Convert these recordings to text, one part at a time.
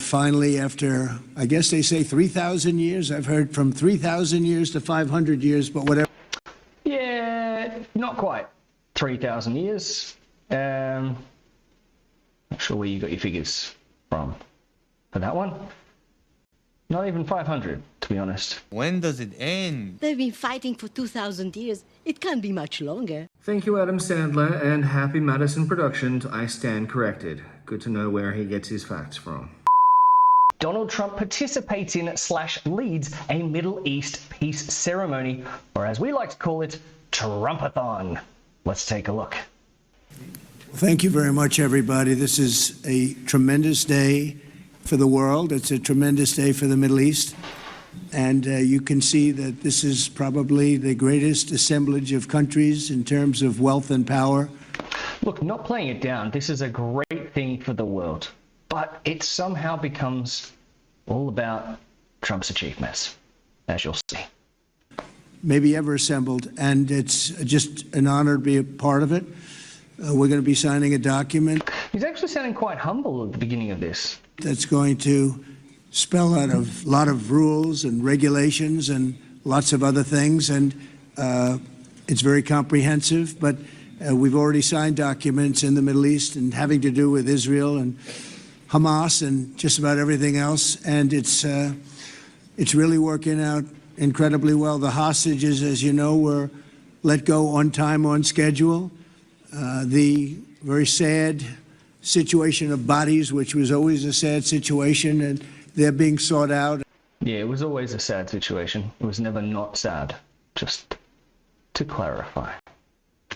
finally, after, I guess they say 3,000 years, I've heard from 3,000 years to 500 years, but whatever. Yeah, not quite 3,000 years. Not sure where you got your figures from for that one. Not even 500, to be honest. When does it end? They've been fighting for 2,000 years. It can't be much longer. Thank you, Adam Sandler, and Happy Madison Productions. I stand corrected. Good to know where he gets his facts from. Donald Trump participates in / leads a Middle East peace ceremony, or as we like to call it, Trump-A-Thon. Let's take a look. Thank you very much, everybody. This is a tremendous day for the world. It's a tremendous day for the Middle East. And you can see that this is probably the greatest assemblage of countries in terms of wealth and power. Look, not playing it down, this is a great thing for the world, but it somehow becomes all about Trump's achievements, as you'll see. Maybe ever assembled, and it's just an honor to be a part of it. We're going to be signing a document. He's actually sounding quite humble at the beginning of this. That's going to spell out a lot of rules and regulations and lots of other things, and it's very comprehensive, but we've already signed documents in the Middle East and having to do with Israel and Hamas and just about everything else, and it's really working out incredibly well. The hostages, as you know, were let go on time, on schedule. The very sad situation of bodies, which was always a sad situation, and they're being sought out. Yeah, it was always a sad situation. It was never not sad, just to clarify.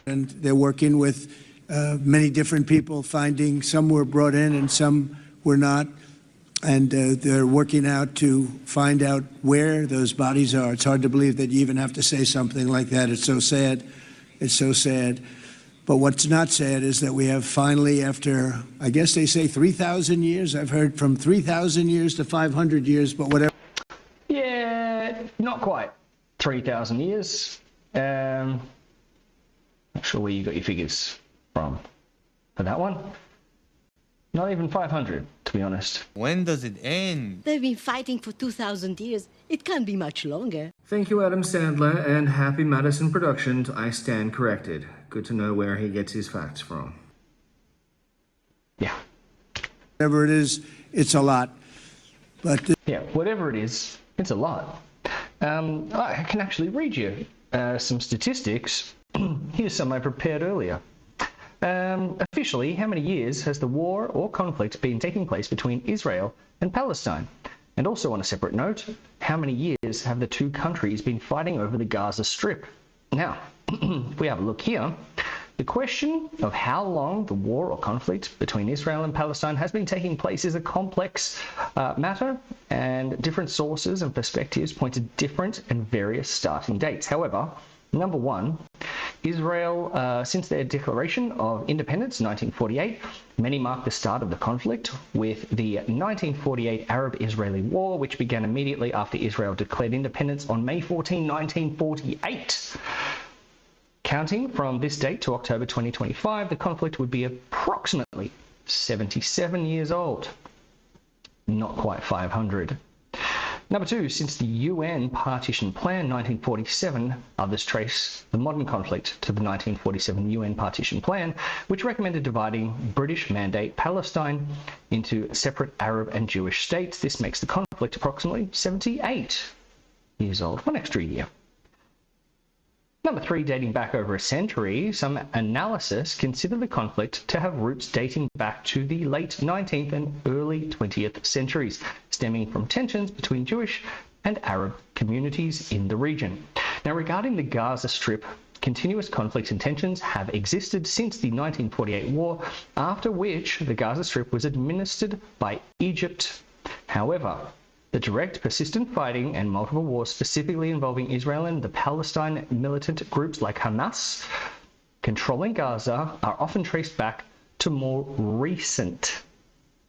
And they're working with many different people, finding some were brought in and some were not. And they're working out to find out where those bodies are. It's hard to believe that you even have to say something like that. It's so sad. It's so sad. But what's not sad is that we have finally, after, I guess they say 3,000 years, I've heard from 3,000 years to 500 years, but whatever. Yeah, not quite 3,000 years. Not sure where you got your figures from for that one. Not even 500, to be honest. When does it end? They've been fighting for 2,000 years. It can't be much longer. Thank you, Adam Sandler, and Happy Madison Productions. I stand corrected. Good to know where he gets his facts from. Yeah. Whatever it is, it's a lot. But yeah, whatever it is, it's a lot. I can actually read you some statistics. Here's some I prepared earlier. Officially, how many years has the war or conflict been taking place between Israel and Palestine? And also on a separate note, how many years have the two countries been fighting over the Gaza Strip? Now, if we have a look here, the question of how long the war or conflict between Israel and Palestine has been taking place is a complex matter, and different sources and perspectives point to different and various starting dates. However, number one, Israel, since their declaration of independence in 1948, many mark the start of the conflict with the 1948 Arab-Israeli War, which began immediately after Israel declared independence on May 14, 1948. Counting from this date to October 2025, the conflict would be approximately 77 years old. Not quite 500. Number two, since the UN Partition Plan 1947, others trace the modern conflict to the 1947 UN Partition Plan, which recommended dividing British Mandate Palestine into separate Arab and Jewish states. This makes the conflict approximately 78 years old, one extra year. Number three, dating back over a century, some analysis consider the conflict to have roots dating back to the late 19th and early 20th centuries, stemming from tensions between Jewish and Arab communities in the region. Now, regarding the Gaza Strip, continuous conflicts and tensions have existed since the 1948 war, after which the Gaza Strip was administered by Egypt. However, the direct, persistent fighting and multiple wars specifically involving Israel and the Palestine militant groups like Hamas controlling Gaza are often traced back to more recent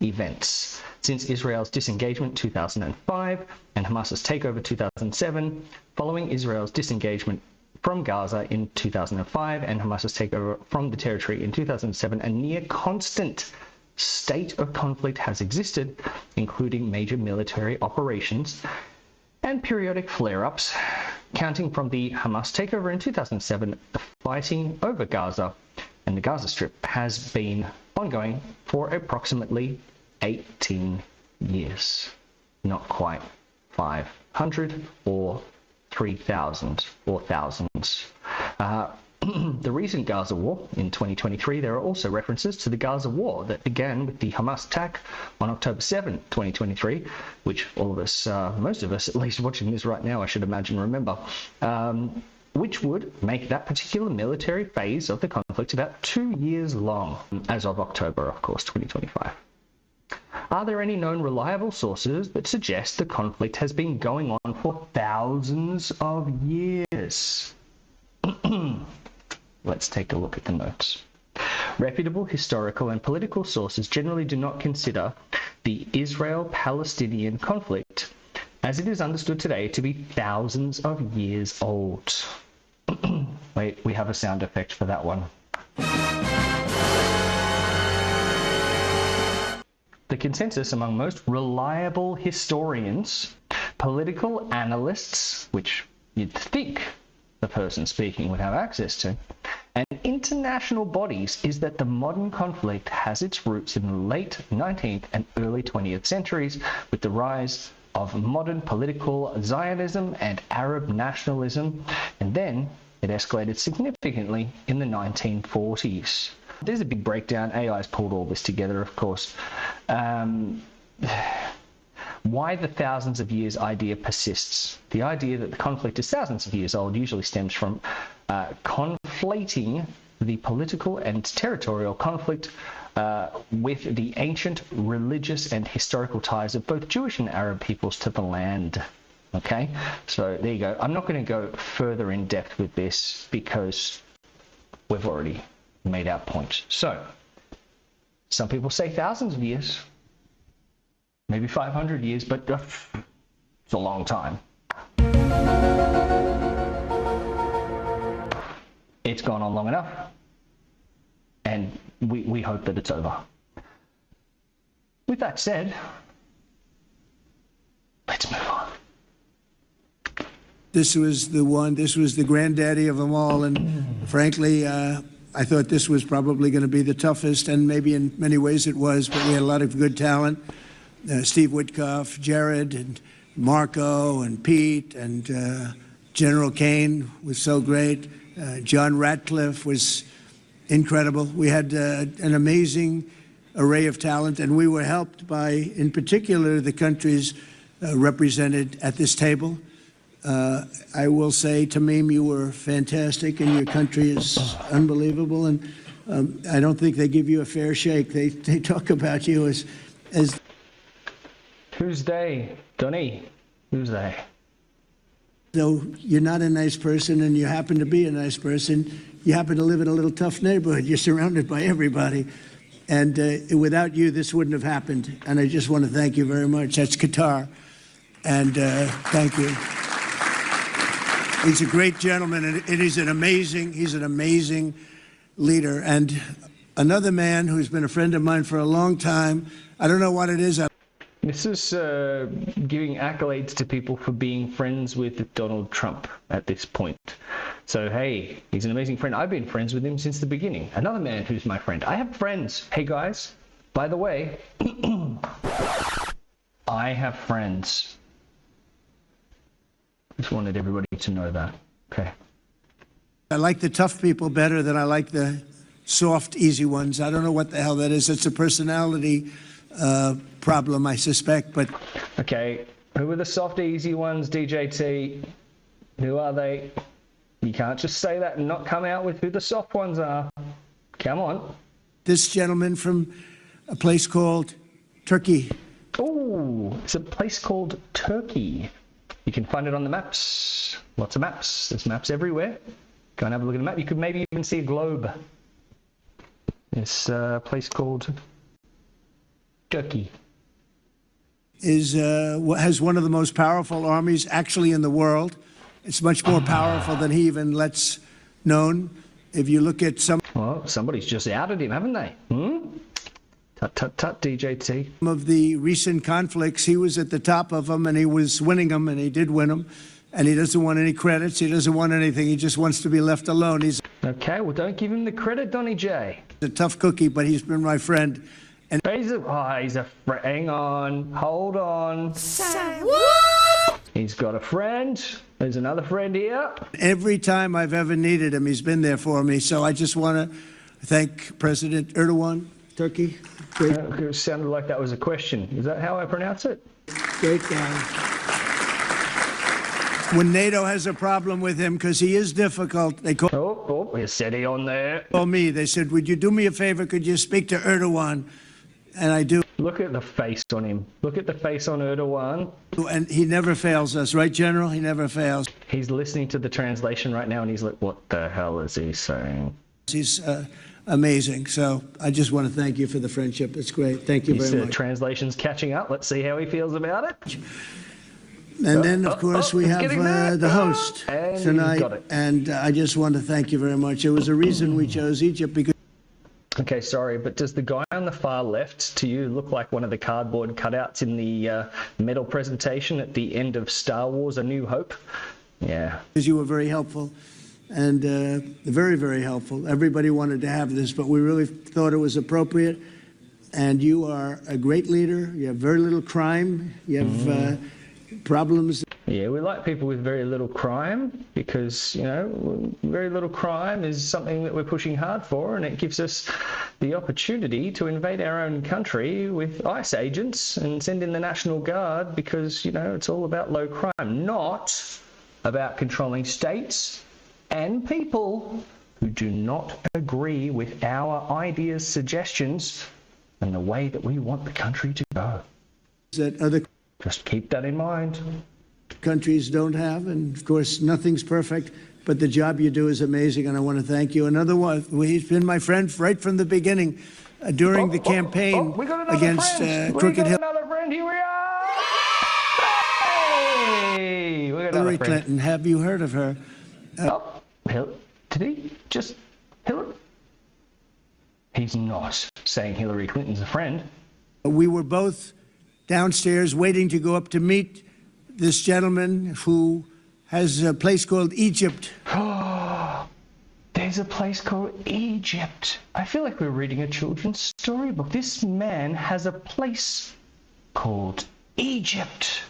events. Since Israel's disengagement in 2005 and Hamas's takeover in 2007, following Israel's disengagement from Gaza in 2005 and Hamas's takeover from the territory in 2007, a near constant state of conflict has existed, including major military operations and periodic flare-ups. Counting from the Hamas takeover in 2007, the fighting over Gaza and the Gaza Strip has been ongoing for approximately 18 years. Not quite 500 or 3,000 or thousands. The recent Gaza war in 2023, there are also references to the Gaza war that began with the Hamas attack on October 7, 2023, which all of us, most of us at least watching this right now, I should imagine, remember, which would make that particular military phase of the conflict about 2 years long, as of October, of course, 2025. Are there any known reliable sources that suggest the conflict has been going on for thousands of years? Let's take a look at the notes. Reputable historical and political sources generally do not consider the Israel-Palestinian conflict, as it is understood today, to be thousands of years old. Wait, we have a sound effect for that one. The consensus among most reliable historians, political analysts, which you'd think the person speaking would have access to, and international bodies is that the modern conflict has its roots in the late 19th and early 20th centuries with the rise of modern political Zionism and Arab nationalism, and then it escalated significantly in the 1940s. There's a big breakdown. AI's pulled all this together, of course. Why the thousands of years idea persists. The idea that the conflict is thousands of years old usually stems from conflating the political and territorial conflict with the ancient religious and historical ties of both Jewish and Arab peoples to the land. Okay, so there you go. I'm not going to go further in depth with this because we've already made our point. So, some people say thousands of years, maybe 500 years, but it's a long time. It's gone on long enough, and we hope that it's over. With that said, let's move on. This was the granddaddy of them all, and frankly, I thought this was probably going to be the toughest, and maybe in many ways it was, but we had a lot of good talent. Steve Witkoff, Jared, and Marco, and Pete, and General Kane was so great. John Ratcliffe was incredible. We had an amazing array of talent, and we were helped by, in particular, the countries represented at this table. I will say, Tamim, you were fantastic, and your country is unbelievable, and I don't think they give you a fair shake. They talk about you as Who's they? Donnie? Who's they? though you're not a nice person, and you happen to be a nice person. You happen to live in a little tough neighborhood. You're surrounded by everybody. And without you, this wouldn't have happened. And I just want to thank you very much. That's Qatar. And thank you. He's a great gentleman, and he's an amazing leader. And another man who's been a friend of mine for a long time. I don't know what it is. This is giving accolades to people for being friends with Donald Trump at this point. So, hey, he's an amazing friend. I've been friends with him since the beginning. Another man who's my friend. I have friends. Hey, guys, by the way, I have friends. Just wanted everybody to know that. Okay. I like the tough people better than I like the soft, easy ones. I don't know what the hell that is. It's a personality problem, I suspect, but... Okay, who are the soft, easy ones, DJT? Who are they? You can't just say that and not come out with who the soft ones are. Come on. This gentleman from a place called Turkey. Oh, it's a place called Turkey. You can find it on the maps. Lots of maps. There's maps everywhere. Go and have a look at the map. You could maybe even see a globe. This place called Turkey. Has one of the most powerful armies actually in the world. It's much more powerful than he even lets known. If you look at some... Well, somebody's just outed him, haven't they? Tut, tut, tut, DJT. Of the recent conflicts, he was at the top of them, and he was winning them, and he did win them. And he doesn't want any credits. He doesn't want anything. He just wants to be left alone. He's Okay, well, don't give him the credit, Donny J. a tough cookie, but he's been my friend. And Hang on, hold on. He's got a friend. There's another friend here. every time I've ever needed him, he's been there for me. So I just want to thank President Erdogan, Turkey. Great, It sounded like that was a question. Is that how I pronounce it? great guy. When NATO has a problem with him, because he is difficult, they call Here's SETI on there. me. They said, would you do me a favor? Could you speak to Erdogan? And I do. Look at the face on him. Look at the face on Erdogan. And he never fails us, right, General? He never fails. He's listening to the translation right now, and he's like, what the hell is he saying? He's amazing. So I just want to thank you for the friendship. It's great. Thank you He very said much. translation's catching up. Let's see how he feels about it. And then, of course, we it's have getting there. the host And tonight. got it. And I just want to thank you very much. There was a reason we chose Egypt, because Okay, sorry, but does the guy on the far left to you look like one of the cardboard cutouts in the medal presentation at the end of Star Wars: A New Hope? Yeah. you were very helpful. And very, very helpful. Everybody wanted to have this, but we really thought it was appropriate. And you are a great leader. You have very little crime. You have problems. Yeah, we like people with very little crime because, you know, very little crime is something that we're pushing hard for, and it gives us the opportunity to invade our own country with ICE agents and send in the National Guard because, you know, it's all about low crime, not about controlling states and people who do not agree with our ideas, suggestions, and the way that we want the country to go. That other Just keep that in mind. countries don't have. And, of course, nothing's perfect. But the job you do is amazing, and I want to thank you. Another one, he's been my friend right from the beginning during the campaign we got another against friend. Crooked We got another friend. Here we are. Hey, we got another Hillary friend. Clinton. Have you heard of her? Did he just Hillary? He's not saying Hillary Clinton's a friend. We were both downstairs waiting to go up to meet this gentleman who has a place called Egypt. There's a place called Egypt. I feel like we're reading a children's storybook. This man has a place called Egypt.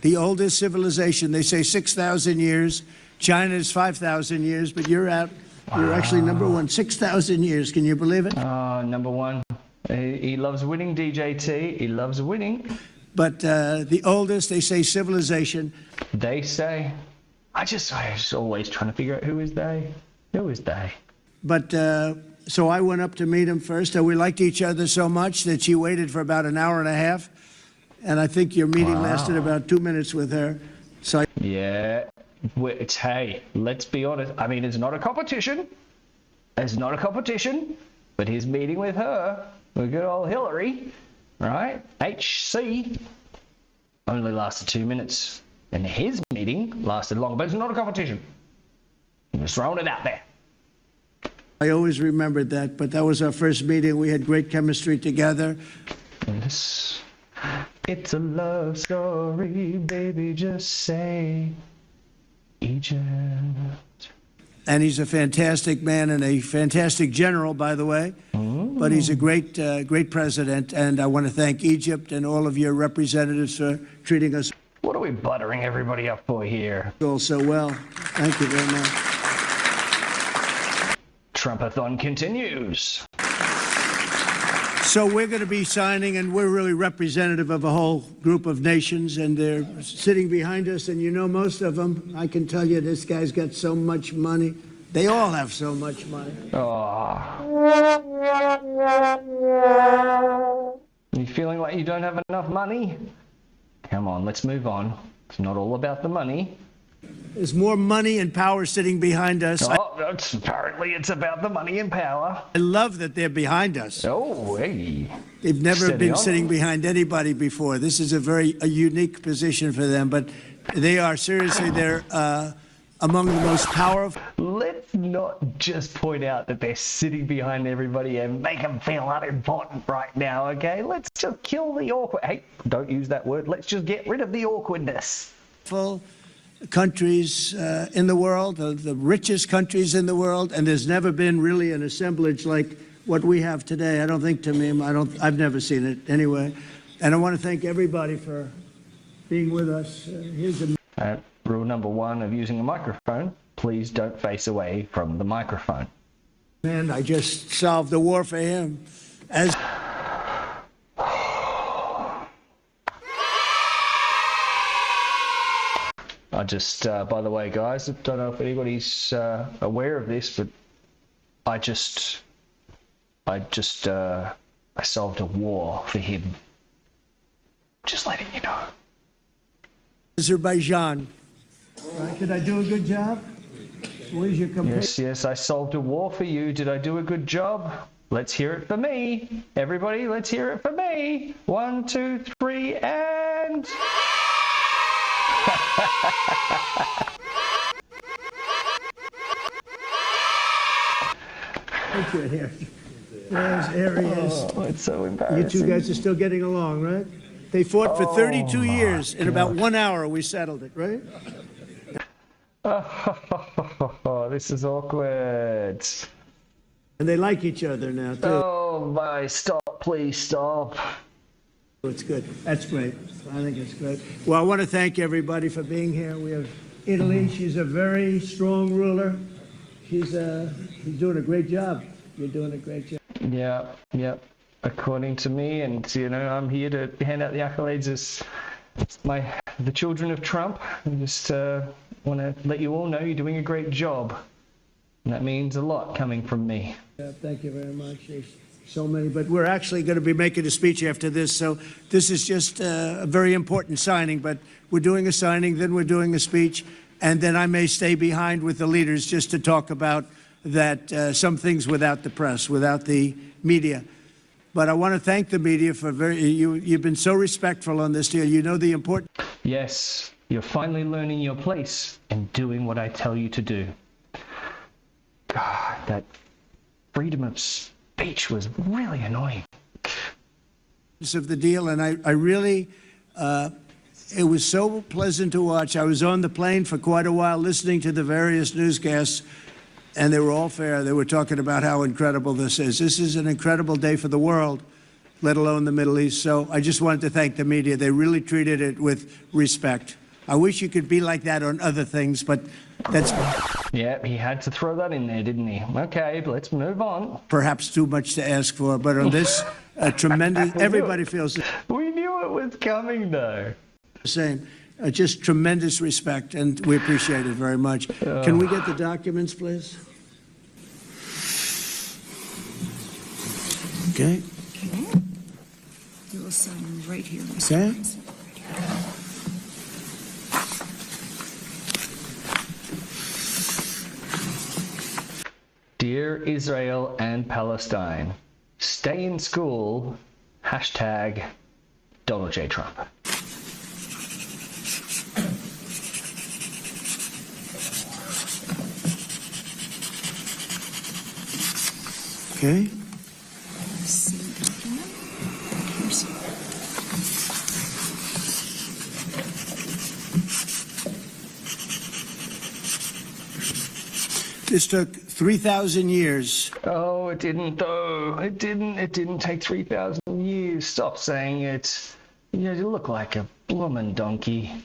The oldest civilization. They say 6,000 years. China's 5,000 years, but you're actually number one. 6,000 years. Can you believe it? Number one. He loves winning, DJT. He loves winning. But the oldest, they say, civilization. They say. I was always trying to figure out who is they. Who is they? But so I went up to meet him first, and we liked each other so much that she waited for about an hour and a half. And I think your meeting lasted about 2 minutes with her. So Yeah. Hey, let's be honest. I mean, it's not a competition. It's not a competition. But his meeting with her, with good old Hillary, right? HC, only lasted 2 minutes. And his meeting lasted longer. But it's not a competition. I'm just throwing it out there. I always remembered that. But that was our first meeting. We had great chemistry together. It's a love story, baby, just say Egypt. And he's a fantastic man and a fantastic general, by the way. But he's a great president. And I want to thank Egypt and all of your representatives for treating us What are we buttering everybody up for here? all so well. Thank you very much. Trump-A-Thon continues. So we're going to be signing, and we're really representative of a whole group of nations, and they're sitting behind us, and you know most of them. I can tell you this guy's got so much money. They all have so much money. You feeling like you don't have enough money? Come on, let's move on. It's not all about the money. There's more money and power sitting behind us. Apparently it's about the money and power. I love that they're behind us. Oh, hey. They've never Steady been on. sitting behind anybody before. This is a very unique position for them, but they are seriously, they're among the most powerful. Let's not just point out that they're sitting behind everybody and make them feel unimportant right now, okay? Let's just kill the awkward. Hey, don't use that word. Let's just get rid of the awkwardness. Countries in the world, the richest countries in the world, and there's never been really an assemblage like what we have today. I don't think, Tamim, I've never seen it anyway. And I want to thank everybody for being with us. Here's a rule number 1 of using a microphone: please don't face away from the microphone. man. I just solved the war for him. As I just, by the way, guys, I don't know if anybody's aware of this, but I solved a war for him. Just letting you know. Azerbaijan. Right, did I do a good job? Where's your complaint? Yes, I solved a war for you. Did I do a good job? Let's hear it for me. Everybody, let's hear it for me. 1, 2, 3, and... Picture here. There's areas. Oh, it's so embarrassing. You two guys are still getting along, right? They fought for 32 years. In about 1 hour, we settled it, right? Oh, this is awkward. And they like each other now, too. Oh my, stop, please stop. It's good. That's great. I think it's great. Well, I want to thank everybody for being here. We have Italy. She's a very strong ruler. She's doing a great job. You're doing a great job. Yeah. According to me, and you know, I'm here to hand out the accolades as the children of Trump. I just want to let you all know you're doing a great job. And that means a lot coming from me. Yeah, thank you very much. There's so many, but we're actually going to be making a speech after this, so this is just a very important signing, but we're doing a signing, then we're doing a speech, and then I may stay behind with the leaders just to talk about that some things without the press, without the media. But I want to thank the media for you've been so respectful on this deal. You know the important. Yes, you're finally learning your place and doing what I tell you to do. God, that freedom of speech was really annoying. Of the deal, and I really, it was so pleasant to watch. I was on the plane for quite a while listening to the various newscasts, and they were all fair. They were talking about how incredible this is. This is an incredible day for the world, let alone the Middle East. So I just wanted to thank the media. They really treated it with respect. I wish you could be like that on other things, but that's... Yeah, he had to throw that in there, didn't he? Okay, let's move on. Perhaps too much to ask for, but on this, tremendous... Everybody feels We knew it was coming, though. the same. Just tremendous respect, and we appreciate it very much. Can we get the documents, please? Okay. Okay. You will sign right here, Mr. Okay. President. Dear Israel and Palestine, stay in school, hashtag Donald J. Trump. Okay. Same document. Here's This took 3,000 years. Oh, it didn't though. It didn't take 3,000 years. Stop saying it. You look like a bloomin' donkey.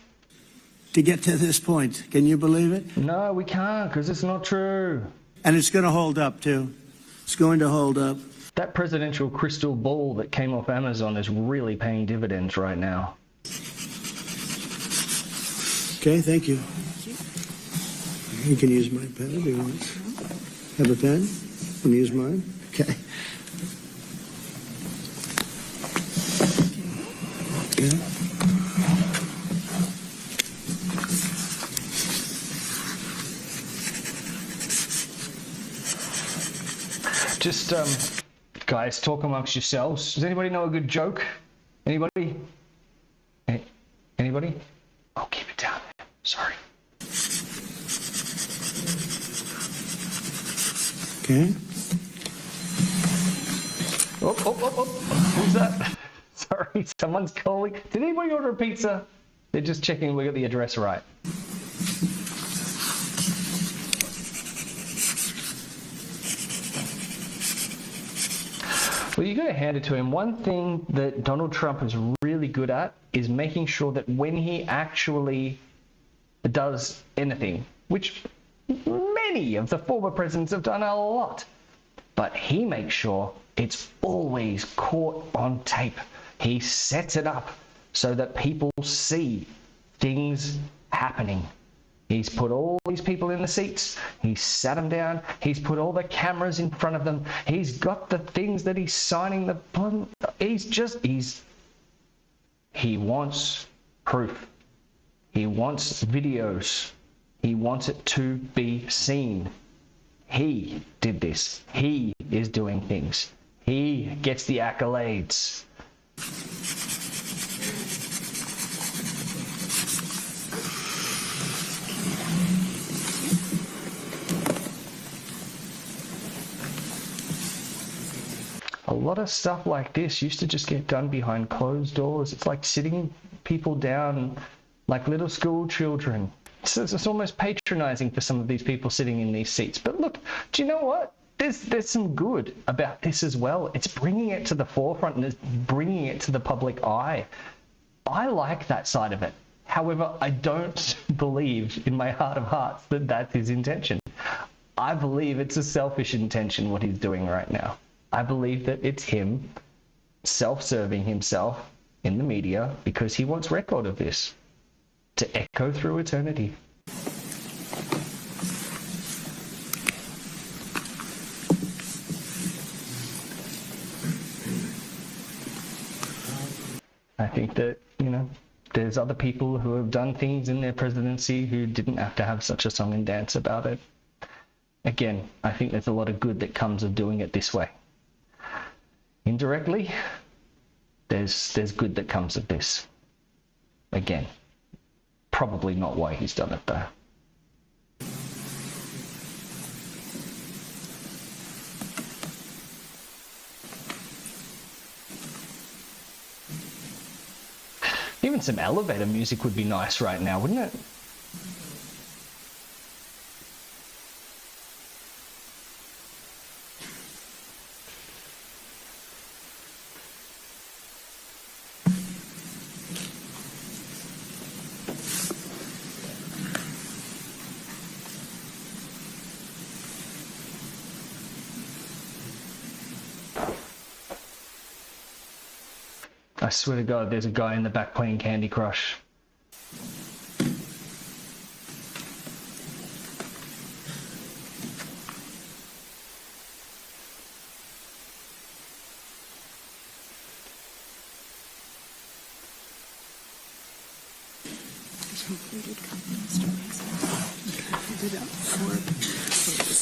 To get to this point. Can you believe it? No, we can't, because it's not true. And it's going to hold up, too. It's going to hold up. That presidential crystal ball that came off Amazon is really paying dividends right now. Okay, thank you. You can use my pen if you want. Have a pen? Can you use mine? Okay. Okay. Just, guys, talk amongst yourselves. Does anybody know a good joke? Anybody? Anybody? Oh, keep it down there. Sorry. Okay. Who's that? Sorry, someone's calling. Did anybody order a pizza? They're just checking we got the address right. Well, you got to hand it to him. One thing that Donald Trump is really good at is making sure that when he actually does anything, which many of the former presidents have done a lot, but he makes sure it's always caught on tape. He sets it up so that people see things happening. He's put all these people in the seats. He's sat them down. He's put all the cameras in front of them. He's got the things that he's signing. He wants proof. He wants videos. He wants it to be seen. He did this. He is doing things. He gets the accolades. A lot of stuff like this used to just get done behind closed doors. It's like sitting people down like little school children. It's almost patronizing for some of these people sitting in these seats. But look, do you know what? There's some good about this as well. It's bringing it to the forefront and it's bringing it to the public eye. I like that side of it. However, I don't believe in my heart of hearts that that's his intention. I believe it's a selfish intention what he's doing right now. I believe that it's him self-serving himself in the media because he wants record of this to echo through eternity. I think that, there's other people who have done things in their presidency who didn't have to have such a song and dance about it. Again, I think there's a lot of good that comes of doing it this way. Indirectly, there's good that comes of this. Again, probably not why he's done it though. Even some elevator music would be nice right now, wouldn't it? I swear to God, there's a guy in the back playing Candy Crush.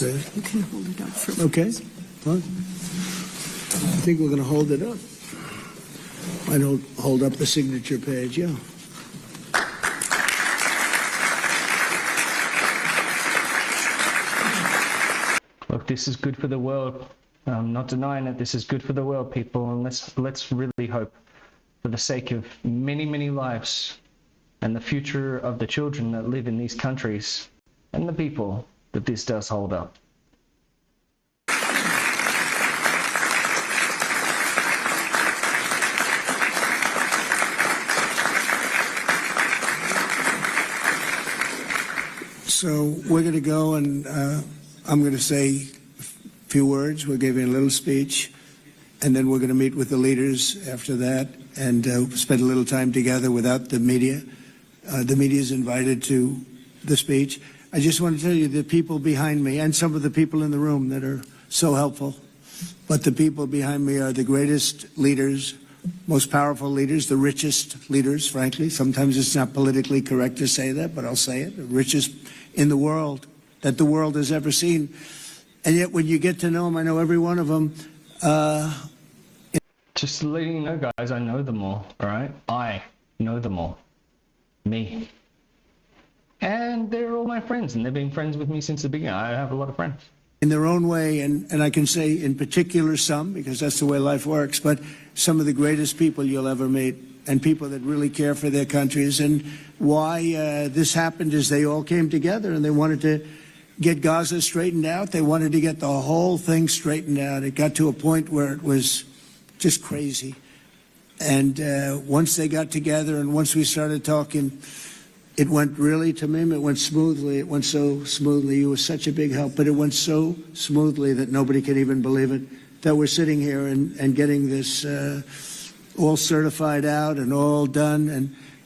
You can hold it up for Okay. Well, I think we're going to hold it up. I don't hold up the signature page, yeah. Look, this is good for the world. I'm not denying it. This is good for the world, people. And let's really hope, for the sake of many, many lives and the future of the children that live in these countries and the people, that this does hold up. So we're going to go and I'm going to say a few words. We're giving a little speech, and then we're going to meet with the leaders after that and spend a little time together without the media. The media is invited to the speech. I just want to tell you the people behind me and some of the people in the room that are so helpful, but the people behind me are the greatest leaders, most powerful leaders, the richest leaders, frankly. Sometimes it's not politically correct to say that, but I'll say it. The richest in the world that the world has ever seen. And yet when you get to know them, I know every one of them. Just letting you know, guys, I know them all, all right? I know them all. Me. And they're all my friends, and they've been friends with me since the beginning. I have a lot of friends. in their own way, and I can say in particular some, because that's the way life works, but some of the greatest people you'll ever meet, and people that really care for their countries. And why this happened is they all came together and they wanted to get Gaza straightened out. They wanted to get the whole thing straightened out. It got to a point where it was just crazy. And once they got together and once we started talking, it went really, Tamim, it went smoothly. It went so smoothly. You were such a big help, but it went so smoothly that nobody can even believe it, that we're sitting here and getting this all certified out and all done.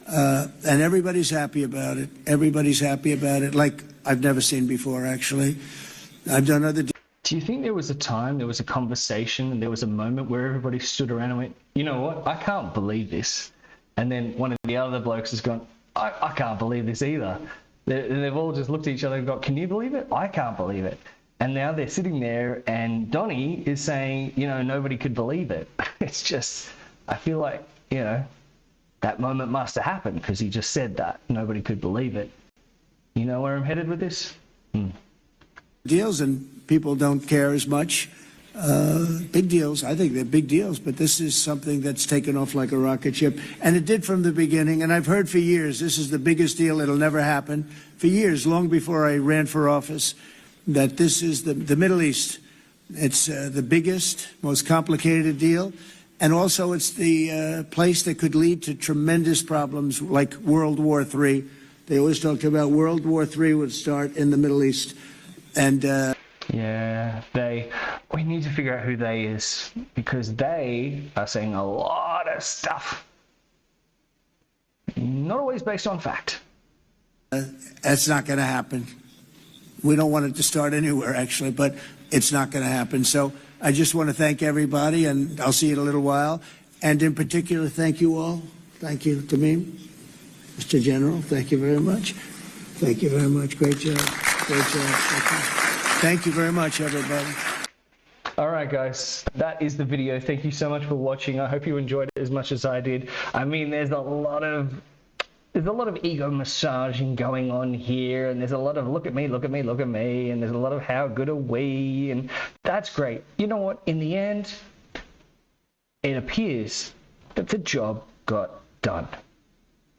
And everybody's happy about it. Everybody's happy about it, like I've never seen before, actually. I've done other... Do you think there was a time, there was a conversation, and there was a moment where everybody stood around and went, you know what, I can't believe this. And then one of the other blokes has gone, I can't believe this either. They've all just looked at each other and gone, can you believe it? I can't believe it. And now they're sitting there and Donnie is saying, you know, nobody could believe it. It's just, I feel like, you know, that moment must have happened because he just said that. Nobody could believe it. You know where I'm headed with this? Deals, and people don't care as much. Big deals, I think they're big deals, but this is something that's taken off like a rocket ship. And it did from the beginning, and I've heard for years, this is the biggest deal, it'll never happen. For years, long before I ran for office, that this is the Middle East. It's the biggest, most complicated deal. And also it's the place that could lead to tremendous problems like World War III. They always talked about World War III would start in the Middle East. And yeah, we need to figure out who they is, because they are saying a lot of stuff. Not always based on fact. That's not going to happen. We don't want it to start anywhere, actually, but it's not going to happen. So I just want to thank everybody, and I'll see you in a little while. And in particular, thank you all. Thank you, Tamim. Mr. General, thank you very much. Thank you very much. Great job. Great job. Thank you very much, everybody. All right, guys, that is the video. Thank you so much for watching. I hope you enjoyed it as much as I did. I mean, there's a lot of ego massaging going on here, and there's a lot of look at me, look at me, look at me, and there's a lot of how good are we, and that's great. You know what? In the end, it appears that the job got done.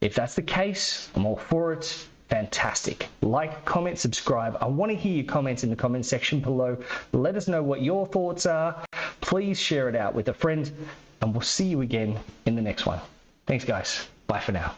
If that's the case, I'm all for it. Fantastic. Like, comment, subscribe. I want to hear your comments in the comment section below. Let us know what your thoughts are. Please share it out with a friend, and we'll see you again in the next one. Thanks, guys. Bye for now.